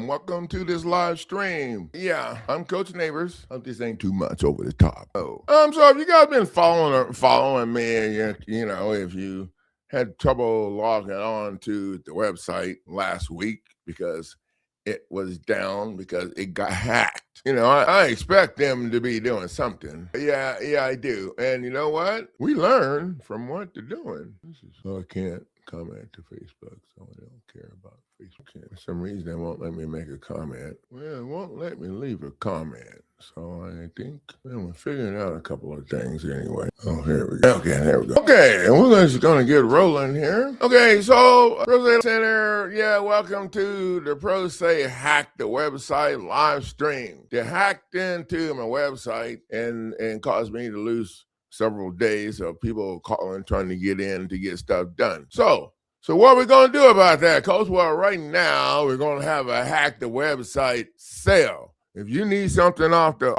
and welcome to this live stream. Yeah, I'm Coach Neighbors. Hope this ain't too much over the top. So if you guys been following me, you know, if you had trouble logging on to the website last week because it was down because it got hacked. You know, I expect them to be doing something. Yeah, I do. And you know what? We learn from what they're doing. So I can't comment to Facebook, so I don't care about Facebook. For some reason, it won't let me make a comment. Well, it won't let me leave a comment. So I think we're figuring out a couple of things anyway. Oh, here we go. Okay, there we go. Okay, and we're just going to get rolling here. Okay, so Pro Center, yeah, welcome to the Pro Say Hack the Website live stream. They hacked into my website and caused me to lose several days of people calling, trying to get in to get stuff done. So what are we going to do about that, Coach? Well, right now, we're going to have a Hack the Website sale. If you need something off the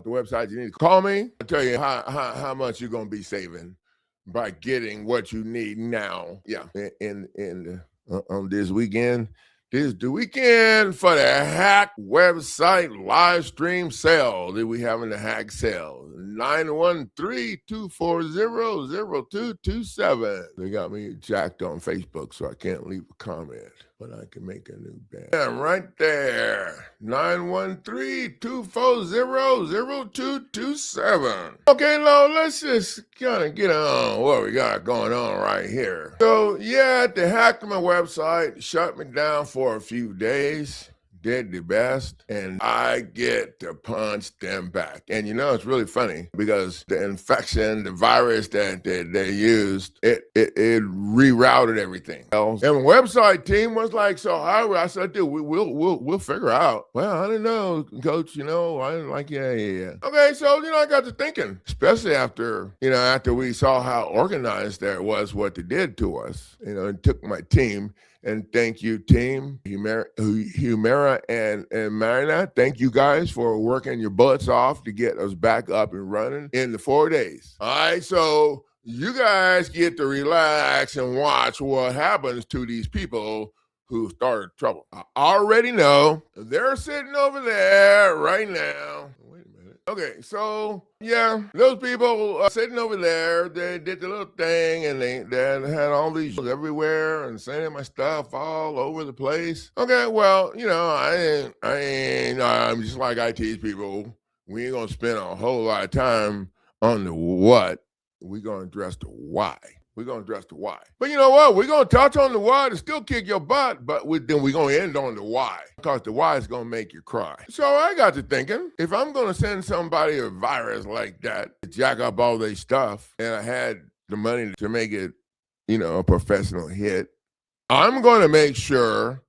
website, you need to call me. I'll tell you how much you're going to be saving by getting what you need now. Yeah, on this weekend. This is the weekend for the Hack Website live stream sale that we have in the Hack sale. 913-240-0227. They got me jacked on Facebook, so I can't leave a comment, but I can make a new band. I'm right there. 913-240-0227. Okay, now let's just kind of get on what we got going on right here. So, yeah, they hacked my website, shut me down for a few days. Did the best, and I get to punch them back. And you know, it's really funny because the infection, the virus that they used, it rerouted everything else. And the website team was like, so how? I said, dude, we'll figure out. Well, I don't know, Coach, you know, I didn't like, yeah. Okay, so, you know, I got to thinking, especially after we saw how organized there was, what they did to us. You know, it took my team. And thank you, team, Humera and Marina. Thank you guys for working your butts off to get us back up and running in the 4 days. All right, so you guys get to relax and watch what happens to these people who started trouble. I already know they're sitting over there right now. Wait a minute. Okay, so yeah, those people sitting over there, they did the little thing, and they had all these everywhere and sending my stuff all over the place. Okay, well, you know, I'm just like IT people. We ain't gonna spend a whole lot of time on the what. We're gonna address the why. But you know what? We're going to touch on the why to still kick your butt, but then we're going to end on the why, because the why is going to make you cry. So I got to thinking, if I'm going to send somebody a virus like that to jack up all their stuff, and I had the money to make it, you know, a professional hit, I'm going to make sure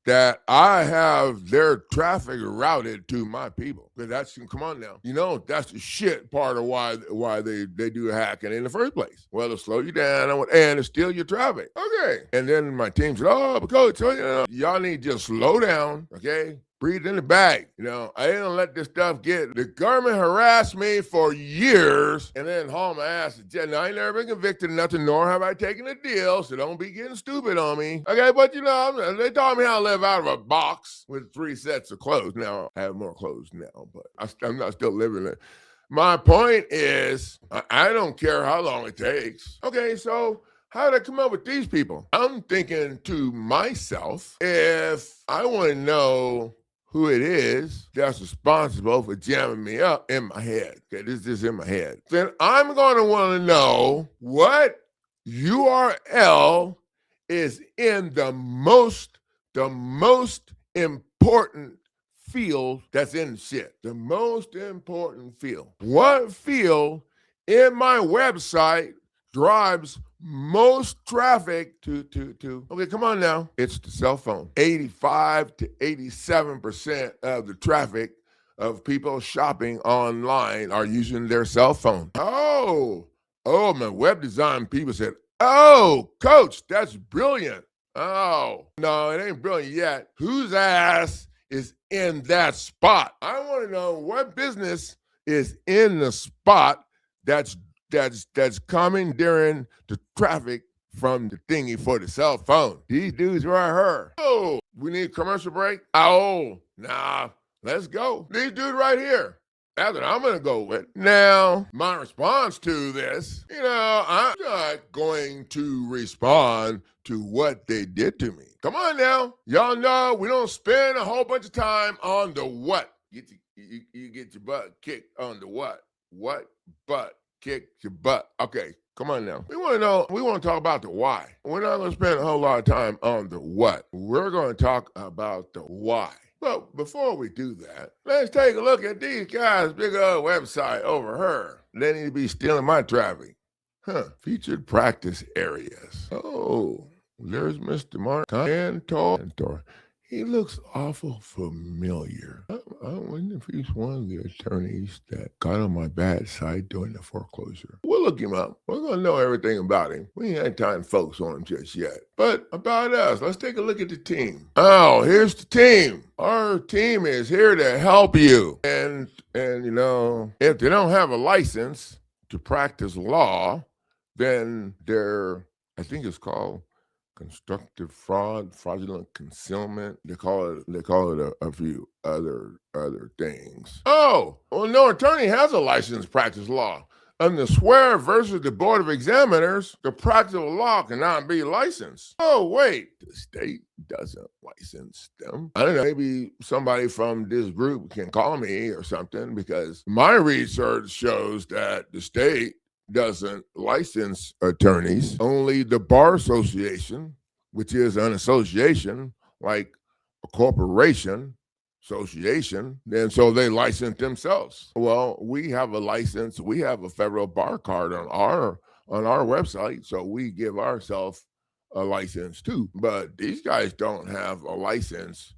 that I have their traffic routed to my people. Because come on now. You know, that's the shit part of why they do hacking in the first place. Well, to slow you down and to steal your traffic. Okay. And then my team said, oh, Coach, you know, y'all need to just slow down, okay? Breathe in the bag. You know, I didn't let this stuff get. The government harassed me for years and then haul my ass. Now, I ain't never been convicted of nothing, nor have I taken a deal, so don't be getting stupid on me. Okay, but you know, they taught me how to live out of a box with 3 sets of clothes. Now, I have more clothes now, but I'm not still living it. My point is, I don't care how long it takes. Okay, so how did I come up with these people? I'm thinking to myself, if I want to know who it is that's responsible for jamming me up in my head. Okay, this is in my head. Then I'm going to want to know what URL is in the most important field that's in shit. The most important field. What field in my website drives most traffic to okay, come on now. It's the cell phone. 85 to 87% of the traffic of people shopping online are using their cell phone. Oh, my web design people said, oh, Coach, that's brilliant. Oh, no, it ain't brilliant yet. Whose ass is in that spot? I want to know what business is in the spot that's commandeering the traffic from the thingy for the cell phone. These dudes right here. Oh, We need a commercial break? Oh, nah, let's go. These dudes right here. That's what I'm going to go with. Now, my response to this, I'm not going to respond to what they did to me. Come on now. Y'all know we don't spend a whole bunch of time on the what. You get your butt kicked on the what? What? Butt. Kick your butt. Okay, come on now. We want to talk about the why. We're not going to spend a whole lot of time on the what. We're going to talk about the why. But before we do that, let's take a look at these guys' big old website over here. They need to be stealing my traffic. Featured practice areas. Oh, there's Mr. Mark Cantor. He looks awful familiar. I wonder if he's one of the attorneys that got on my bad side during the foreclosure. We'll look him up. We're going to know everything about him. We ain't had time to focus on him just yet. But about us, let's take a look at the team. Oh, here's the team. Our team is here to help you. And if they don't have a license to practice law, then I think it's called constructive fraud, fraudulent concealment. They call it a few other things. Oh, well, no attorney has a license to practice law. Under Swear versus the Board of Examiners, the practice of law cannot be licensed. Oh, wait, the state doesn't license them. I don't know, maybe somebody from this group can call me or something, because my research shows that the state doesn't license attorneys. Only the Bar Association, which is an association like a corporation, association, and so they license themselves. Well, we have a license. We have a federal bar card on our website, so we give ourselves a license too. But these guys don't have a license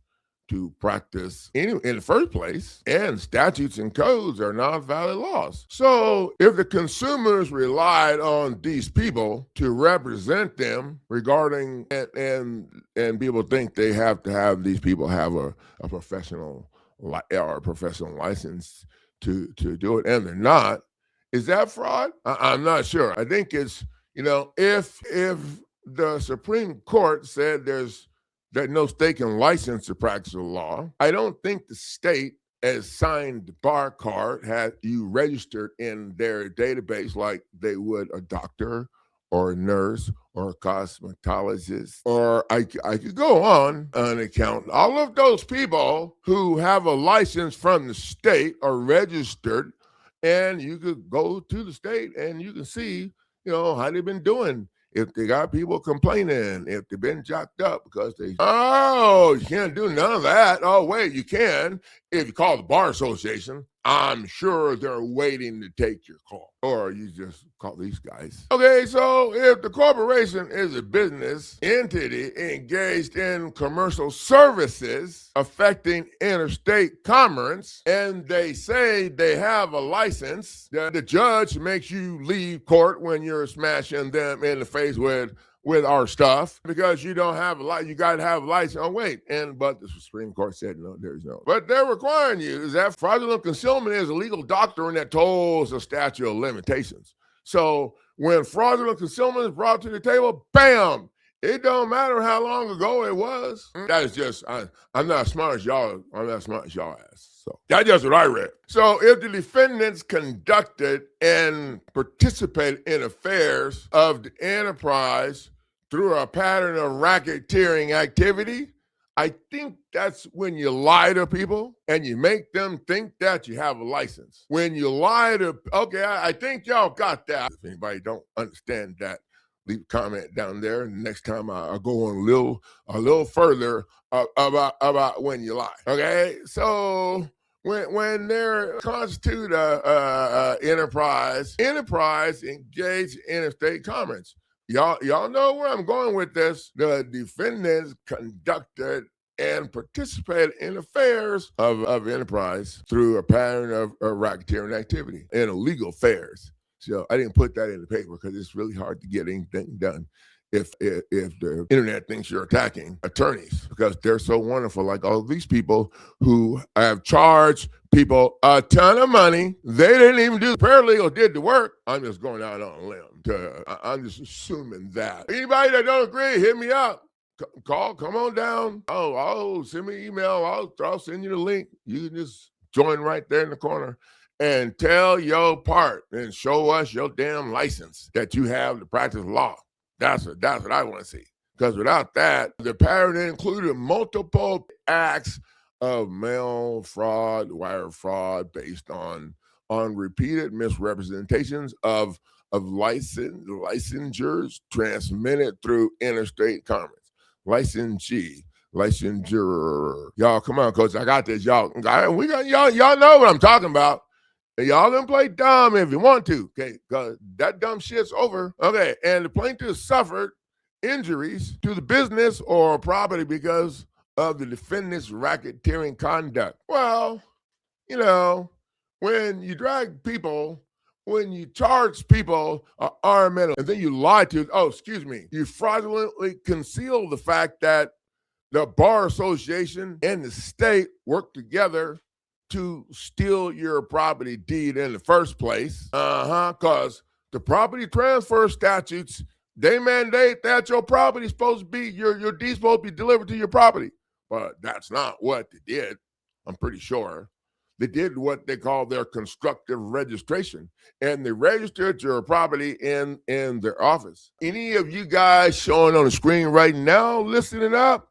to practice in the first place, and statutes and codes are not valid laws. So if the consumers relied on these people to represent them regarding, and people think they have to have these people have a professional license to do it, and they're not, is that fraud? I'm not sure. I think it's, if the Supreme Court said that no state can license the practice of law, I don't think the state has signed the bar card, had you registered in their database like they would a doctor or a nurse or a cosmetologist, or I could go on an account. All of those people who have a license from the state are registered, and you could go to the state and you can see, how they've been doing. If they got people complaining, if they've been jacked up because you can't do none of that. Oh, wait, you can. If you call the Bar Association, I'm sure they're waiting to take your call. Or you just call these guys. Okay, so if the corporation is a business entity engaged in commercial services affecting interstate commerce, and they say they have a license, the judge makes you leave court when you're smashing them in the face with our stuff because you don't have you got to have a license. Oh, wait. But the Supreme Court said no, there's no. But they're requiring you. Is that fraudulent concealment is a legal doctrine that tolls a statute of limitations. So when fraudulent concealment is brought to the table, bam, it don't matter how long ago it was. That is just, I'm not as smart as y'all. I'm not as smart as y'all ass. So that's just what I read. So if the defendants conducted and participated in affairs of the enterprise through a pattern of racketeering activity, I think that's when you lie to people and you make them think that you have a license. When you lie to, okay, I think y'all got that. If anybody don't understand that, leave a comment down there. Next time I go on a little further about when you lie. Okay, so when they're constitute a enterprise engaged in interstate commerce. Y'all know where I'm going with this. The defendants conducted and participated in affairs of enterprise through a pattern of racketeering activity and illegal affairs. So I didn't put that in the paper because it's really hard to get anything done if the internet thinks you're attacking attorneys because they're so wonderful. Like all these people who have charged people a ton of money. They didn't even do the paralegal did the work. I'm just going out on a limb. I'm just assuming that. Anybody that don't agree, hit me up. call, come on down. Oh, send me an email. I'll send you the link. You can just join right there in the corner and tell your part and show us your damn license that you have to practice law. That's what I want to see. Because without that, the pattern included multiple acts of mail fraud, wire fraud based on repeated misrepresentations of licensures transmitted through interstate commerce. Licensee, licensure. Y'all, come on, coach. I got this. Y'all know what I'm talking about. Y'all can play dumb if you want to, okay? Because that dumb shit's over. Okay, and the plaintiff suffered injuries to the business or property because of the defendant's racketeering conduct. Well, when you drag people, when you charge people armed men, and then you lie to, you fraudulently conceal the fact that the bar association and the state work together to steal your property deed in the first place. Because the property transfer statutes, they mandate that your property is supposed to be, your deed's supposed to be delivered to your property. But that's not what they did, I'm pretty sure. They did what they call their constructive registration, and they registered your property in their office. Any of you guys showing on the screen right now, listening up,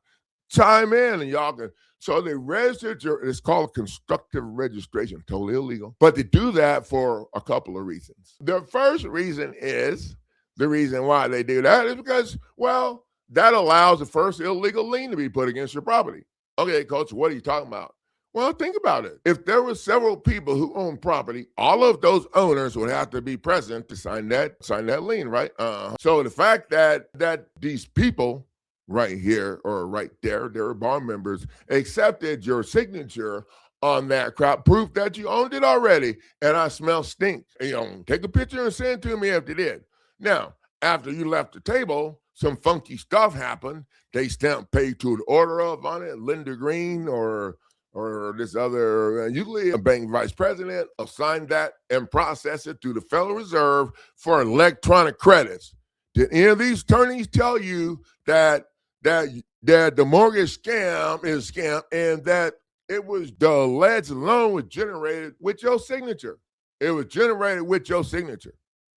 chime in, and y'all can. So they registered it's called constructive registration, totally illegal. But they do that for a couple of reasons. The first reason is, the reason why they do that is because, well, that allows the first illegal lien to be put against your property. Okay, coach, what are you talking about? Well, think about it. If there were several people who own property, all of those owners would have to be present to sign that lien, right? So the fact that these people right here or right there, their bar members, accepted your signature on that crap, proof that you owned it already, and I smell stink. Take a picture and send it to me if they did. Now, after you left the table, some funky stuff happened. They stamped pay to the order of on it, Linda Green or this other, usually a bank vice president, signed that and process it through the Federal Reserve for electronic credits. Did any of these attorneys tell you that the mortgage scam is a scam and that it was the alleged loan was generated with your signature? It was generated with your signature.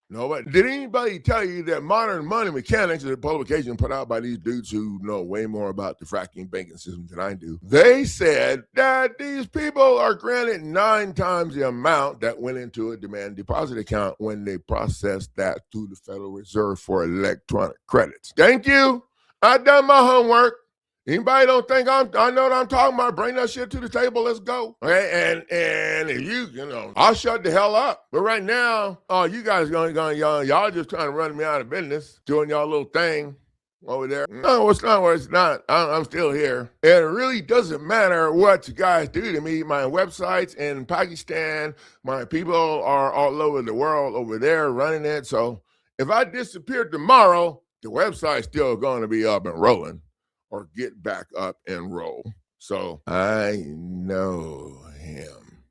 No, but did anybody tell you that Modern Money Mechanics is a publication put out by these dudes who know way more about the fracking banking system than I do? They said that these people are granted 9 times the amount that went into a demand deposit account when they processed that through the Federal Reserve for electronic credits. Thank you. I done my homework. Anybody don't think I know what I'm talking about? Bring that shit to the table. Let's go. Okay, and if you I'll shut the hell up. But right now, you guys y'all just trying to run me out of business, doing y'all little thing over there. No, it's not what it's not. I'm still here. And it really doesn't matter what you guys do to me. My website's in Pakistan. My people are all over the world over there running it. So if I disappear tomorrow, the website's still going to be up and rolling. Or get back up and roll. So I know him.